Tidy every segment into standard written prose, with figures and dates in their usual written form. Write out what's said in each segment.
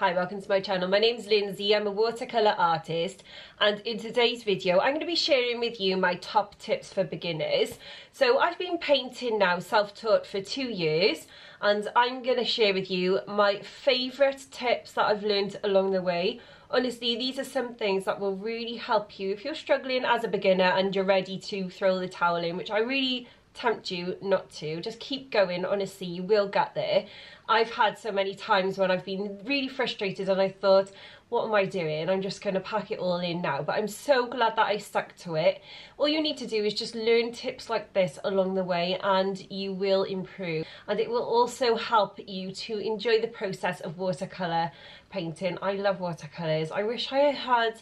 Hi, welcome to my channel. My name's Lindsay, I'm a watercolour artist, and in today's video I'm going to be sharing with you my top tips for beginners. So I've been painting now, self-taught, for 2 years, and I'm going to share with you my favourite tips that I've learned along the way. Honestly, these are some things that will really help you if you're struggling as a beginner and you're ready to throw the towel in, which I really tempt you not to. Just keep going, honestly, you will get there. I've had so many times when I've been really frustrated and I thought, what am I doing? I'm just going to pack it all in now. But I'm so glad that I stuck to it. All you need to do is just learn tips like this along the way and you will improve. And it will also help you to enjoy the process of watercolour painting. I love watercolours. I wish I had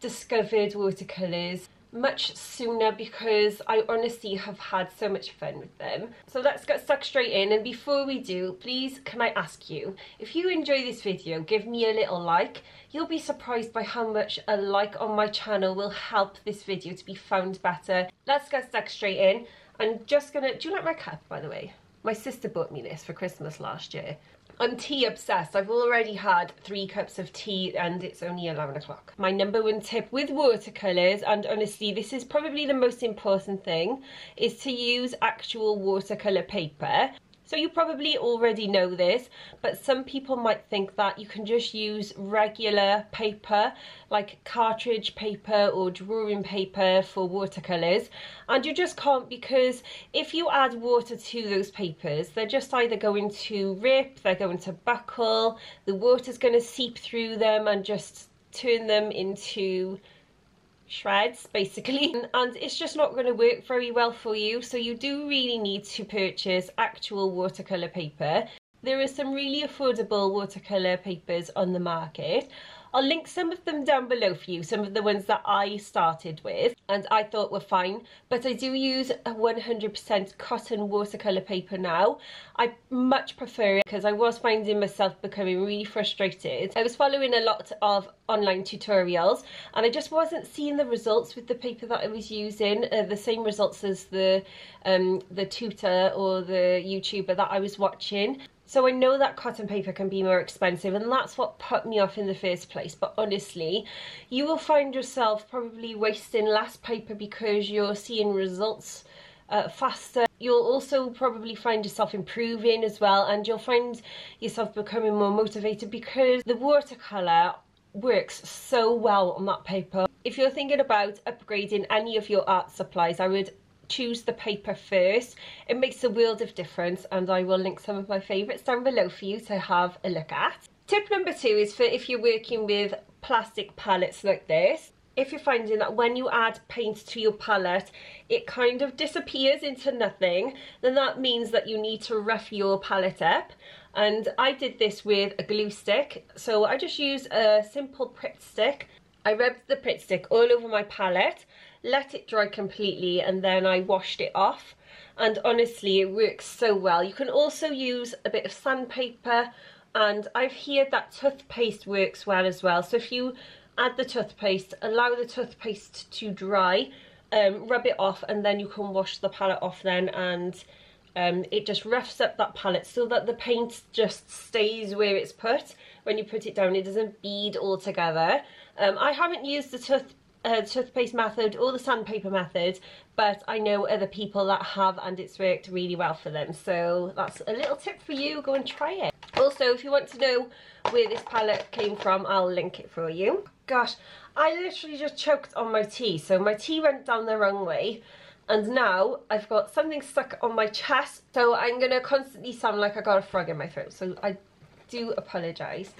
discovered watercolours much sooner because I honestly have had so much fun with them. So let's get stuck straight in, and before we do, please can I ask you, if you enjoy this video, give me a little like. You'll be surprised by how much a like on my channel will help this video to be found better. Let's get stuck straight in. I'm just gonna, do you like my cup, by the way? My sister bought me this for Christmas last year. I'm tea obsessed. I've already had 3 cups of tea and it's only 11 o'clock. My number one tip with watercolours, and honestly this is probably the most important thing, is to use actual watercolour paper. So you probably already know this, but some people might think that you can just use regular paper, like cartridge paper or drawing paper for watercolours, and you just can't, because if you add water to those papers, they're just either going to rip, they're going to buckle, the water's going to seep through them and just turn them into shreds basically, and it's just not going to work very well for you. So you do really need to purchase actual watercolour paper. There are some really affordable watercolour papers on the market. I'll link some of them down below for you, some of the ones that I started with and I thought were fine, but I do use a 100% cotton watercolour paper now. I much prefer it because I was finding myself becoming really frustrated. I was following a lot of online tutorials and I just wasn't seeing the results with the paper that I was using, the same results as the tutor or the YouTuber that I was watching. So I know that cotton paper can be more expensive, and that's what put me off in the first place. But honestly, you will find yourself probably wasting less paper because you're seeing results faster. You'll also probably find yourself improving as well, and you'll find yourself becoming more motivated because the watercolour works so well on that paper. If you're thinking about upgrading any of your art supplies, I would choose the paper first. It makes a world of difference, and I will link some of my favourites down below for you to have a look at. Tip number 2 is for if you're working with plastic palettes like this. If you're finding that when you add paint to your palette it kind of disappears into nothing, then that means that you need to rough your palette up. And I did this with a glue stick. So I just used a simple Pritt stick. I rubbed the Pritt stick all over my palette, let it dry completely, and then I washed it off, and honestly it works so well. You can also use a bit of sandpaper, and I've heard that toothpaste works well as well. So if you add the toothpaste, allow the toothpaste to dry, rub it off, and then you can wash the palette off then, and it just roughs up that palette so that the paint just stays where it's put. When you put it down, it doesn't bead all together. I haven't used the toothpaste method or the sandpaper method, but I know other people that have, and it's worked really well for them. So that's a little tip for you, go and try it. Also, if you want to know where this palette came from, I'll link it for you. Gosh, I literally just choked on my tea, so my tea went down the wrong way, and now I've got something stuck on my chest, so I'm gonna constantly sound like I got a frog in my throat, so I do apologise.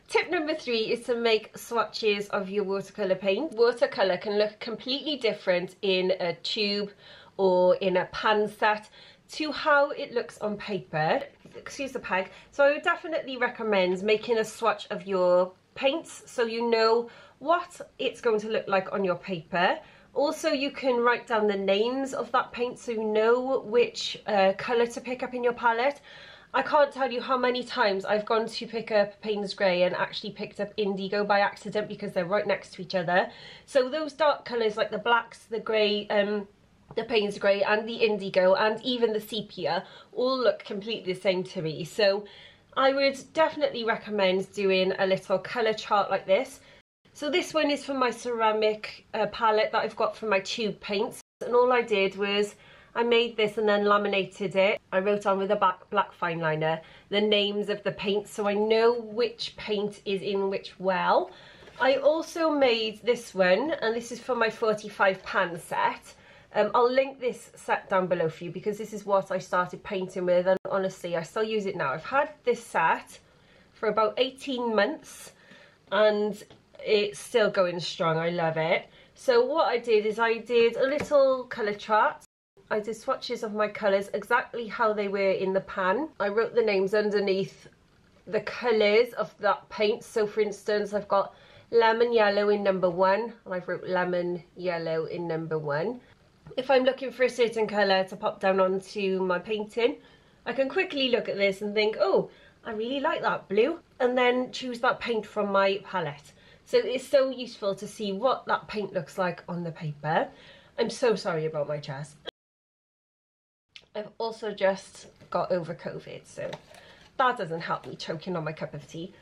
Tip number 3 is to make swatches of your watercolour paint. Watercolour can look completely different in a tube or in a pan set to how it looks on paper. Excuse the peg. So I would definitely recommend making a swatch of your paints so you know what it's going to look like on your paper. Also, you can write down the names of that paint so you know which colour to pick up in your palette. I can't tell you how many times I've gone to pick up Payne's Grey and actually picked up Indigo by accident because they're right next to each other. So those dark colours like the blacks, the grey, the Payne's Grey and the Indigo and even the sepia all look completely the same to me. So I would definitely recommend doing a little colour chart like this. So this one is from my ceramic palette that I've got from my tube paints, and all I did was I made this and then laminated it. I wrote on with a black fine liner the names of the paints so I know which paint is in which well. I also made this one, and this is for my 45 pan set. I'll link this set down below for you because this is what I started painting with, and honestly I still use it now. I've had this set for about 18 months and it's still going strong. I love it. So what I did is I did a little colour chart. I did swatches of my colours exactly how they were in the pan. I wrote the names underneath the colours of that paint. So for instance, I've got lemon yellow in number 1 and I've wrote lemon yellow in number 1. If I'm looking for a certain colour to pop down onto my painting, I can quickly look at this and think, oh, I really like that blue, and then choose that paint from my palette. So it's so useful to see what that paint looks like on the paper. I'm so sorry about my chest. I've also just got over COVID, so that doesn't help me choking on my cup of tea.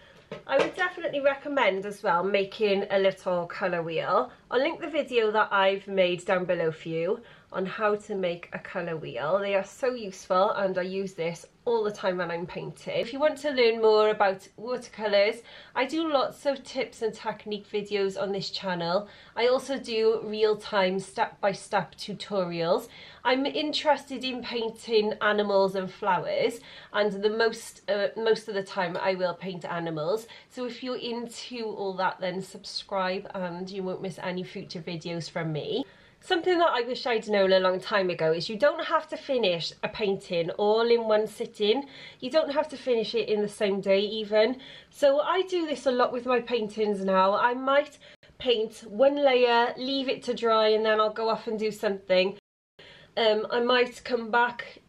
I would definitely recommend as well making a little colour wheel. I'll link the video that I've made down below for you on how to make a colour wheel. They are so useful and I use this all the time when I'm painting. If you want to learn more about watercolours, I do lots of tips and technique videos on this channel. I also do real-time step-by-step tutorials. I'm interested in painting animals and flowers, and the most of the time I will paint animals. So if you're into all that, then subscribe and you won't miss any future videos from me. Something that I wish I'd known a long time ago is you don't have to finish a painting all in one sitting. You don't have to finish it in the same day even. So I do this a lot with my paintings now. I might paint one layer, leave it to dry, and then I'll go off and do something. I might come back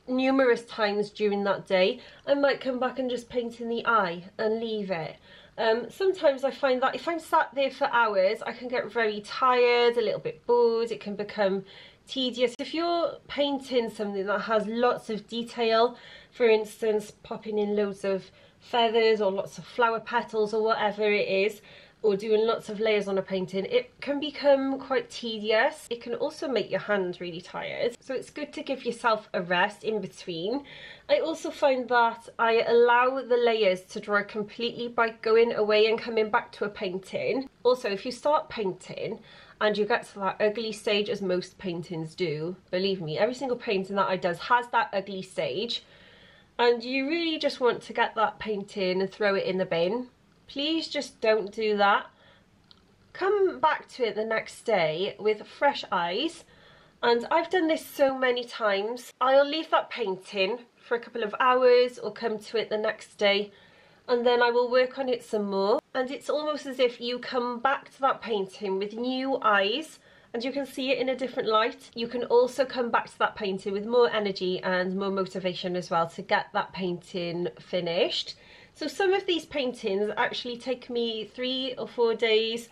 numerous times during that day. I might come back and just paint in the eye and leave it. Sometimes I find that if I'm sat there for hours, I can get very tired, a little bit bored, it can become tedious. If you're painting something that has lots of detail, for instance, popping in loads of feathers or lots of flower petals or whatever it is, or doing lots of layers on a painting, it can become quite tedious. It can also make your hand really tired. So it's good to give yourself a rest in between. I also find that I allow the layers to dry completely by going away and coming back to a painting. Also, if you start painting and you get to that ugly stage, as most paintings do, believe me, every single painting that I do has that ugly stage, and you really just want to get that painting and throw it in the bin, please just don't do that. Come back to it the next day with fresh eyes. And I've done this so many times. I'll leave that painting for a couple of hours or come to it the next day, and then I will work on it some more. And it's almost as if you come back to that painting with new eyes and you can see it in a different light. You can also come back to that painting with more energy and more motivation as well to get that painting finished. So some of these paintings actually take me 3 or 4 days.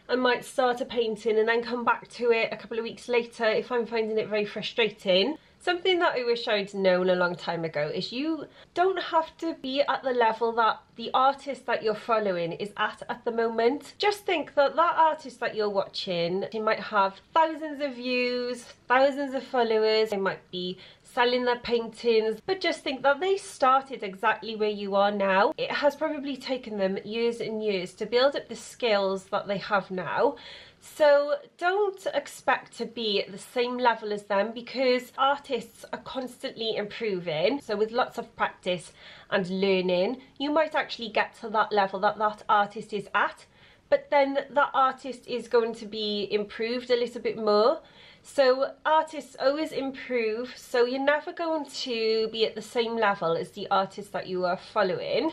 I might start a painting and then come back to it a couple of weeks later if I'm finding it very frustrating. Something that I wish I'd known a long time ago is you don't have to be at the level that the artist that you're following is at the moment. Just think that that artist that you're watching, he might have thousands of views, thousands of followers, they might be selling their paintings, but just think that they started exactly where you are now. It has probably taken them years and years to build up the skills that they have now. So don't expect to be at the same level as them, because artists are constantly improving. So with lots of practice and learning, you might actually get to that level that that artist is at, but then that artist is going to be improved a little bit more. So artists always improve, so you're never going to be at the same level as the artist that you are following.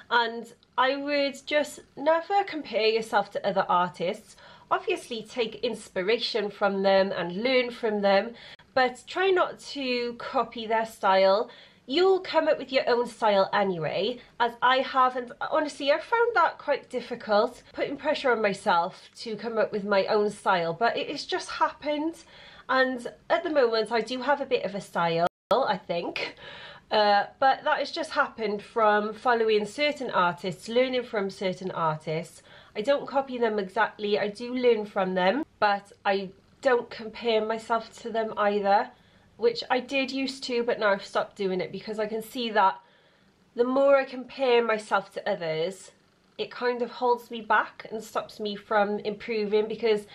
And I would just never compare yourself to other artists. Obviously take inspiration from them and learn from them, but try not to copy their style. You'll come up with your own style anyway, as I have, and honestly I found that quite difficult, putting pressure on myself to come up with my own style, but it's just happened. And at the moment I do have a bit of a style, I think. But that has just happened from following certain artists, learning from certain artists. I don't copy them exactly, I do learn from them, but I don't compare myself to them either, which I did used to, but now I've stopped doing it because I can see that the more I compare myself to others, it kind of holds me back and stops me from improving, because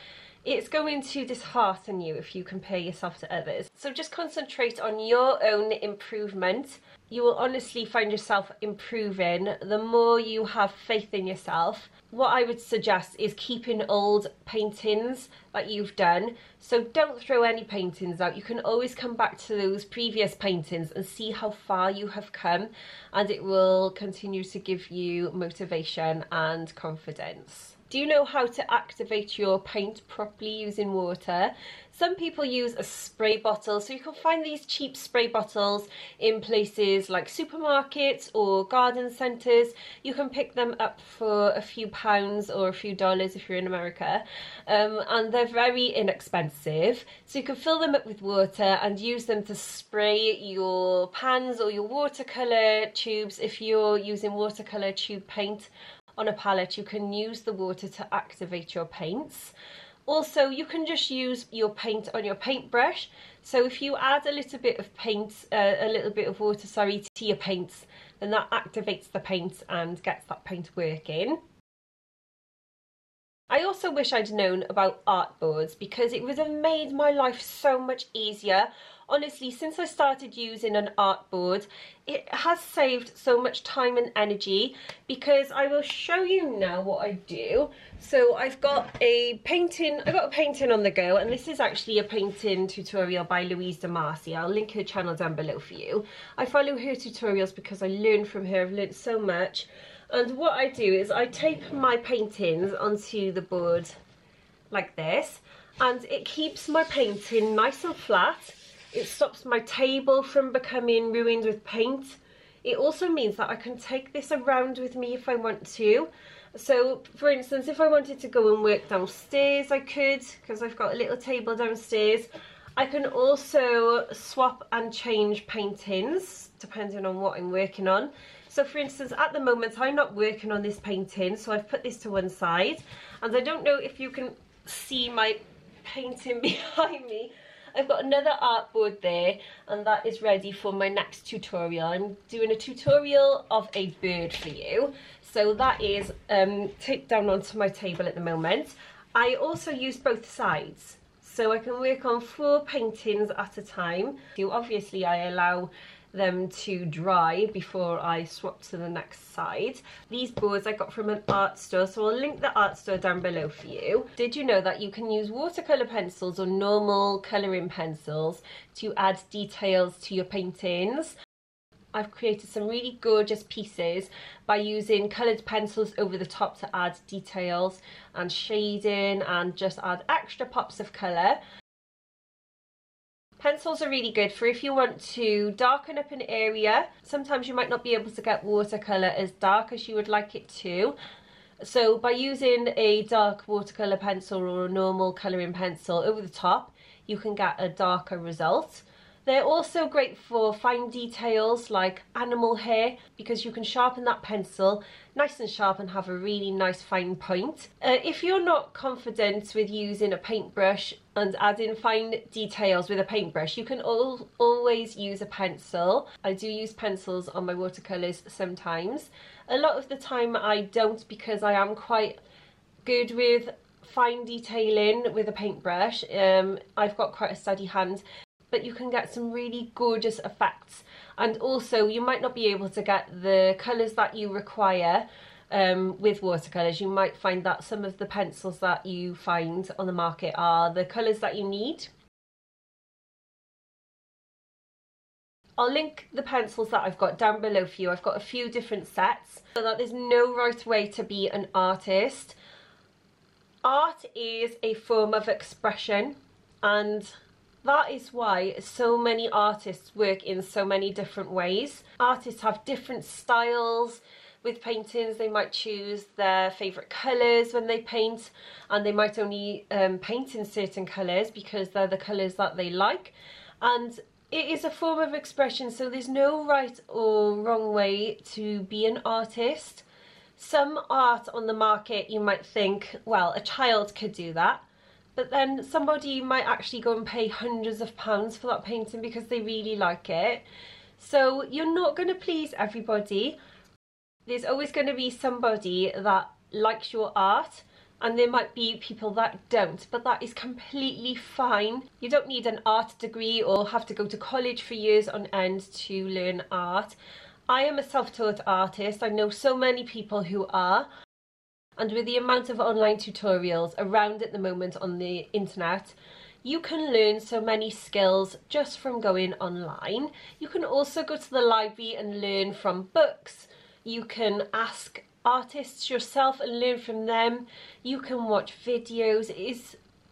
it's going to dishearten you if you compare yourself to others. So just concentrate on your own improvement. You will honestly find yourself improving the more you have faith in yourself. What I would suggest is keeping old paintings that you've done. So don't throw any paintings out. You can always come back to those previous paintings and see how far you have come, and it will continue to give you motivation and confidence. Do you know how to activate your paint properly using water? Some people use a spray bottle, so you can find these cheap spray bottles in places like supermarkets or garden centres. You can pick them up for a few pounds or a few dollars if you're in America, and they're very inexpensive. So you can fill them up with water and use them to spray your pans or your watercolour tubes. If you're using watercolour tube paint on a palette, you can use the water to activate your paints. Also, you can just use your paint on your paintbrush. So if you add a little bit of paint, a little bit of water, sorry, to your paints, then that activates the paint and gets that paint working. I also wish I'd known about artboards, because it would have made my life so much easier. Honestly, since I started using an artboard, it has saved so much time and energy, because I will show you now what I do. So I've got a painting on the go, and this is actually a painting tutorial by Louise Damasio. I'll link her channel down below for you. I follow her tutorials because I learn from her. I've learned so much. And what I do is I tape my paintings onto the board like this, and it keeps my painting nice and flat. It stops my table from becoming ruined with paint. It also means that I can take this around with me if I want to. So for instance, if I wanted to go and work downstairs, I could, because I've got a little table downstairs. I can also swap and change paintings depending on what I'm working on. So for instance, at the moment I'm not working on this painting, so I've put this to one side, and I don't know if you can see my painting behind me. I've got another artboard there, and that is ready for my next tutorial. I'm doing a tutorial of a bird for you, so that is taped down onto my table at the moment. I also use both sides, so I can work on 4 paintings at a time. So obviously I allow them to dry before I swap to the next side. These boards I got from an art store, so I'll link the art store down below for you. Did you know that you can use watercolour pencils or normal colouring pencils to add details to your paintings? I've created some really gorgeous pieces by using coloured pencils over the top to add details and shading and just add extra pops of colour. Pencils are really good for if you want to darken up an area. Sometimes you might not be able to get watercolour as dark as you would like it to. So by using a dark watercolour pencil or a normal colouring pencil over the top, you can get a darker result. They're also great for fine details like animal hair, because you can sharpen that pencil nice and sharp and have a really nice fine point. If you're not confident with using a paintbrush and adding fine details with a paintbrush, you can always use a pencil. I do use pencils on my watercolours sometimes. A lot of the time I don't, because I am quite good with fine detailing with a paintbrush. I've got quite a steady hand. But you can get some really gorgeous effects, and also you might not be able to get the colours that you require with watercolours. You might find that some of the pencils that you find on the market are the colours that you need. I'll link the pencils that I've got down below for you. I've got a few different sets, so that there's no right way to be an artist. Art is a form of expression, and that is why so many artists work in so many different ways. Artists have different styles with paintings. They might choose their favourite colours when they paint, and they might only paint in certain colours because they're the colours that they like. And It is a form of expression, so there's no right or wrong way to be an artist. Some art on the market you might think, well, a child could do that, but then somebody might actually go and pay hundreds of pounds for that painting because they really like it. So you're not going to please everybody. There's always going to be somebody that likes your art, and there might be people that don't, but that is completely fine. You don't need an art degree or have to go to college for years on end to learn art. I am a self-taught artist. I know so many people who are, and with the amount of online tutorials around at the moment on the internet, you can learn so many skills just from going online. You can also go to the library and learn from books. You can ask artists yourself and learn from them. You can watch videos.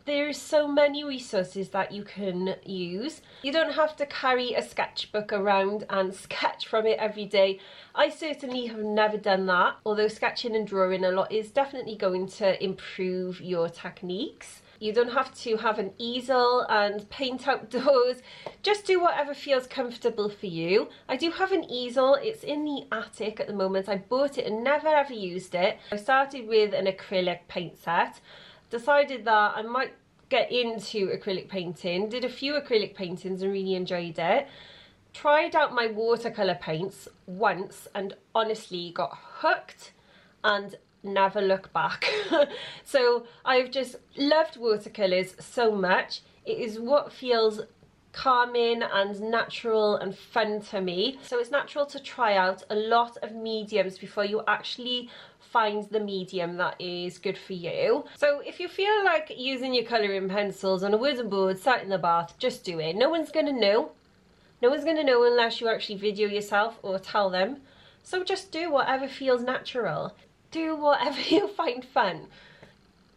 There's so many resources that you can use. You don't have to carry a sketchbook around and sketch from it every day. I certainly have never done that, although sketching and drawing a lot is definitely going to improve your techniques. You don't have to have an easel and paint outdoors. Just do whatever feels comfortable for you. I do have an easel. It's in the attic at the moment. I bought it and never ever used it. I started with an acrylic paint set. Decided that I might get into acrylic painting. Did a few acrylic paintings and really enjoyed it. Tried out my watercolour paints once and honestly got hooked and never look back. So I've just loved watercolours so much. It is what feels calming and natural and fun to me. So it's natural to try out a lot of mediums before you actually find the medium that is good for you. So if you feel like using your colouring pencils on a wooden board sat in the bath, just do it. No one's going to know. No one's going to know unless you actually video yourself or tell them. So just do whatever feels natural. Do whatever you find fun.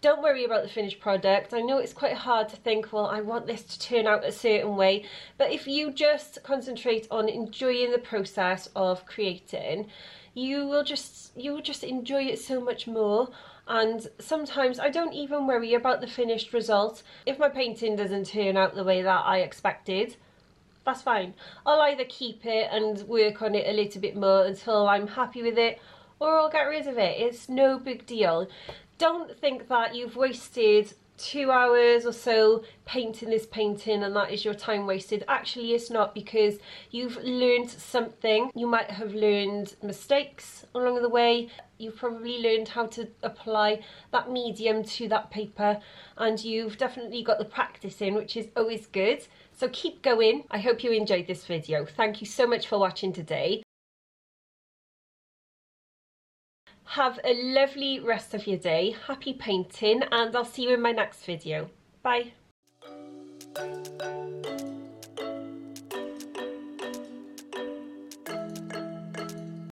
Don't worry about the finished product. I know it's quite hard to think, well, I want this to turn out a certain way, but if you just concentrate on enjoying the process of creating, you will just enjoy it so much more. And sometimes I don't even worry about the finished result. If my painting doesn't turn out the way that I expected, that's fine. I'll either keep it and work on it a little bit more until I'm happy with it, or I'll get rid of it. It's no big deal. Don't think that you've wasted 2 hours or so painting this painting and that is your time wasted. Actually, it's not, because you've learned something. You might have learned mistakes along the way. You've probably learned how to apply that medium to that paper, and you've definitely got the practice in, which is always good. So keep going. I hope you enjoyed this video. Thank you so much for watching today. Have a lovely rest of your day, happy painting, and I'll see you in my next video. Bye.